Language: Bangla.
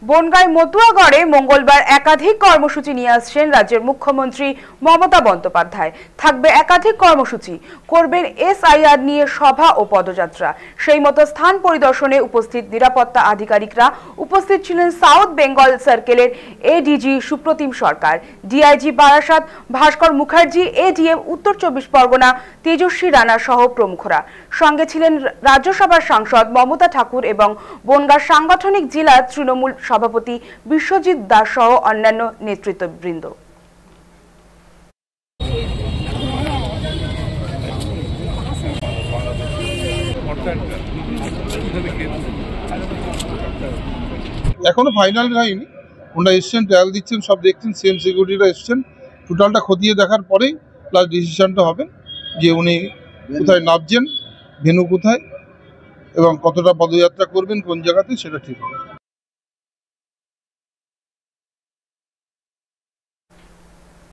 বনগাঁয় মতুয়াগড়ে মঙ্গলবার একাধিক কর্মসূচি নিয়ে আসছেন রাজ্যের মুখ্যমন্ত্রী মমতা বন্দ্যোপাধ্যায়। থাকবে একাধিক কর্মসূচি, করবেন এসআইআর নিয়ে সভা ও পদযাত্রা। সেই মতো স্থান পরিদর্শনে উপস্থিত নিরাপত্তা আধিকারিকরা। উপস্থিত ছিলেন সাউথ বেঙ্গল সার্কেলের এডিজি সুপ্রতিম সরকার, ডিআইজি বারাসাত ভাস্কর মুখার্জি, এডিএম উত্তর 24 পরগনা তেজস্বী রানা সহ প্রমুখরা। সঙ্গে ছিলেন রাজ্যসভার সাংসদ মমতা ঠাকুর এবং বনগাঁ সাংগঠনিক জেলা তৃণমূল সভাপতি বিশ্বজিৎ দাস সহ অন্যান্য নেতৃত্ববৃন্দ। এখনো ফাইনাল হয়নি, ওনারা এসছেন, ট্রায়াল দিচ্ছেন, সব দেখছেন, সিএম সিকিউরিটিরা এসছেন, টোটালটা খতিয়ে দেখার পরেই প্লাস ডিসিশনটা হবে যে উনি কোথায় নামছেন, ভেন্যু কোথায় এবং কতটা পদযাত্রা করবেন কোন জায়গাতে, সেটা ঠিক হবে।